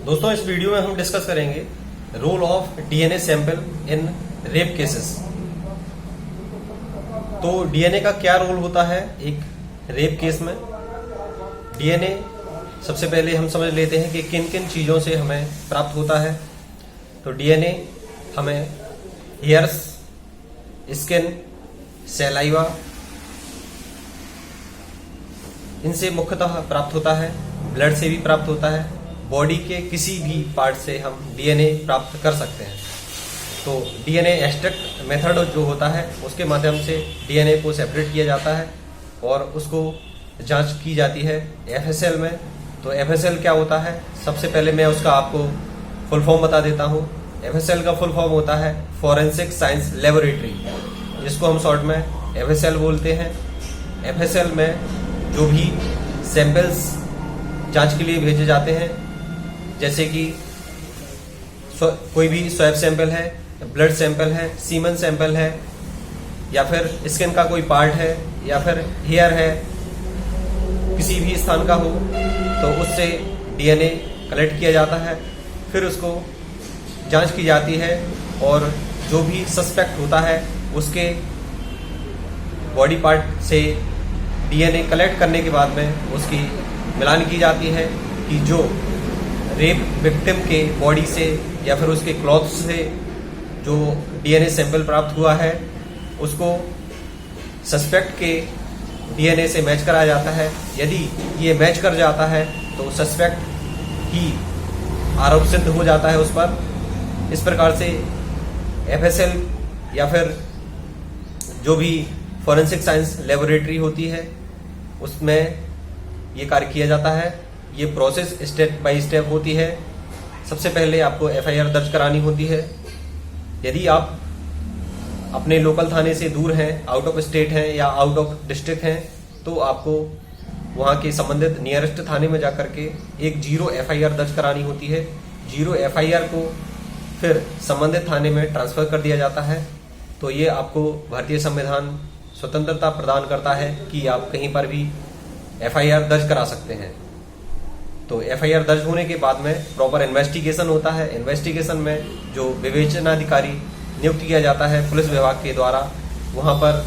दोस्तों इस वीडियो में हम डिस्कस करेंगे role of DNA sample in rape cases. तो डीएनए का क्या रोल होता है एक रेप केस में। डीएनए सबसे पहले हम समझ लेते हैं कि किन किन चीजों से हमें प्राप्त होता है। तो डीएनए हमें हेयर्स, स्किन, सैलाइवा, इनसे मुख्यतः प्राप्त होता है। ब्लड से भी प्राप्त होता है। बॉडी के किसी भी पार्ट से हम डीएनए प्राप्त कर सकते हैं। तो डीएनए एक्सट्रैक्ट मेथड जो होता है उसके माध्यम से डीएनए को सेपरेट किया जाता है और उसको जांच की जाती है एफएसएल में। तो एफएसएल क्या होता है, सबसे पहले मैं उसका आपको फुल फॉर्म बता देता हूँ। एफएसएल का फुल फॉर्म होता है फॉरेंसिक साइंस लेबोरेटरी, जिसको हम शॉर्ट में एफएसएल बोलते हैं। एफएसएल में जो भी सैंपल्स जांच के लिए भेजे जाते हैं, जैसे कि कोई भी स्वैब सैंपल है, ब्लड सैंपल है, सीमन सैंपल है, या फिर स्किन का कोई पार्ट है, या फिर हेयर है, किसी भी स्थान का हो, तो उससे डीएनए कलेक्ट किया जाता है। फिर उसको जांच की जाती है और जो भी सस्पेक्ट होता है उसके बॉडी पार्ट से डीएनए कलेक्ट करने के बाद में उसकी मिलान की जाती है कि जो रेप विक्टिम के बॉडी से या फिर उसके क्लॉथ से जो डीएनए सैंपल प्राप्त हुआ है उसको सस्पेक्ट के डीएनए से मैच कराया जाता है। यदि ये मैच कर जाता है तो सस्पेक्ट ही आरोप सिद्ध हो जाता है उस पर। इस प्रकार से एफएसएल या फिर जो भी फॉरेंसिक साइंस लेबोरेटरी होती है उसमें ये कार्य किया जाता है। ये प्रोसेस स्टेप बाय स्टेप होती है। सबसे पहले आपको एफआईआर दर्ज करानी होती है। यदि आप अपने लोकल थाने से दूर हैं, आउट ऑफ स्टेट हैं या आउट ऑफ डिस्ट्रिक्ट हैं, तो आपको वहाँ के संबंधित नियरेस्ट थाने में जाकर के एक 0 एफआईआर दर्ज करानी होती है। 0 एफआईआर को फिर संबंधित थाने में ट्रांसफर कर दिया जाता है। तो ये आपको भारतीय संविधान स्वतंत्रता प्रदान करता है कि आप कहीं पर भी एफआईआर दर्ज करा सकते हैं। तो एफआईआर दर्ज होने के बाद में प्रॉपर इन्वेस्टिगेशन होता है। इन्वेस्टिगेशन में जो विवेचनाधिकारी नियुक्त किया जाता है पुलिस विभाग के द्वारा, वहां पर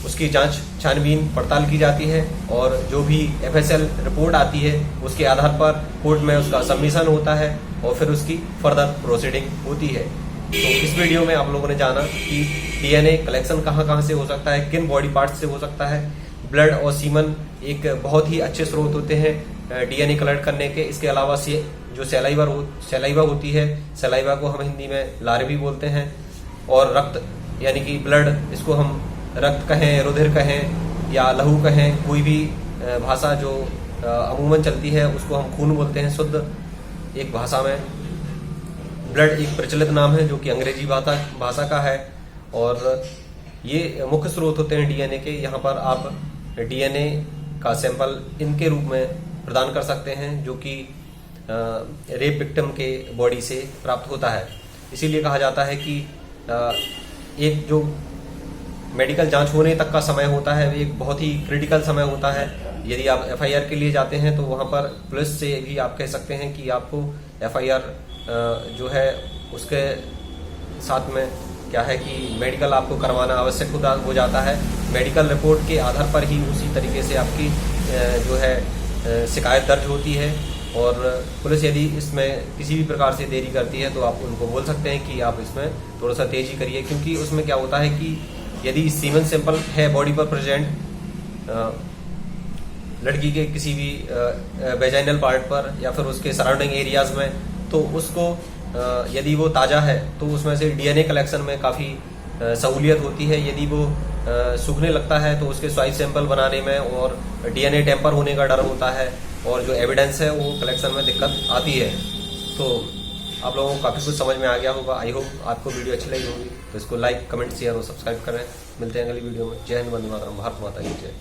उसकी जांच, छानबीन, पड़ताल की जाती है और जो भी एफएसएल रिपोर्ट आती है उसके आधार पर कोर्ट में उसका सबमिशन होता है और फिर उसकी फर्दर प्रोसीडिंग होती है। तो इस वीडियो में आप लोगों ने जाना कि डीएनए कलेक्शन कहाँ कहाँ से हो सकता है, किन बॉडी पार्ट्स से हो सकता है। ब्लड और सीमन एक बहुत ही अच्छे स्रोत होते हैं डीएनए कलेक्ट करने के। इसके अलावा जो सैलाइवा होती है, सैलाइवा को हम हिंदी में लार भी बोलते हैं। और रक्त यानी कि ब्लड, इसको हम रक्त कहें, रुधिर कहें या लहू कहें, कोई भी भाषा जो अमूमन चलती है उसको हम खून बोलते हैं शुद्ध एक भाषा में। ब्लड एक प्रचलित नाम है जो कि अंग्रेजी भाषा का है और ये मुख्य स्रोत होते हैं डीएनए के। यहाँ पर आप डीएनए का सैंपल इनके रूप में प्रदान कर सकते हैं जो कि रेप विक्टिम के बॉडी से प्राप्त होता है। इसीलिए कहा जाता है कि एक जो मेडिकल जांच होने तक का समय होता है एक बहुत ही क्रिटिकल समय होता है। यदि आप एफआईआर के लिए जाते हैं तो वहाँ पर पुलिस से भी आप कह सकते हैं कि आपको एफआईआर जो है उसके साथ में क्या है कि मेडिकल आपको करवाना आवश्यक हो जाता है। मेडिकल रिपोर्ट के आधार पर ही उसी तरीके से आपकी जो है शिकायत दर्ज होती है और पुलिस यदि इसमें किसी भी प्रकार से देरी करती है तो आप उनको बोल सकते हैं कि आप इसमें थोड़ा सा तेजी करिए, क्योंकि उसमें क्या होता है कि यदि सीमन सैंपल है बॉडी पर प्रेजेंट लड़की के किसी भी वेजाइनल पार्ट पर या फिर उसके सराउंडिंग एरियाज में, तो उसको यदि वो ताज़ा है तो उसमें से डीएनए कलेक्शन में काफ़ी सहूलियत होती है। यदि वो सूखने लगता है तो उसके स्वाइप सैंपल बनाने में और डीएनए टेम्पर होने का डर होता है और जो एविडेंस है वो कलेक्शन में दिक्कत आती है। तो आप लोगों को काफ़ी कुछ समझ में आ गया होगा। आई होप आपको वीडियो अच्छी लगी होगी। तो इसको लाइक, कमेंट, शेयर और सब्सक्राइब करें। मिलते हैं अगली वीडियो में। जय हिंद, वंदे मातरम, भारत माता की जय।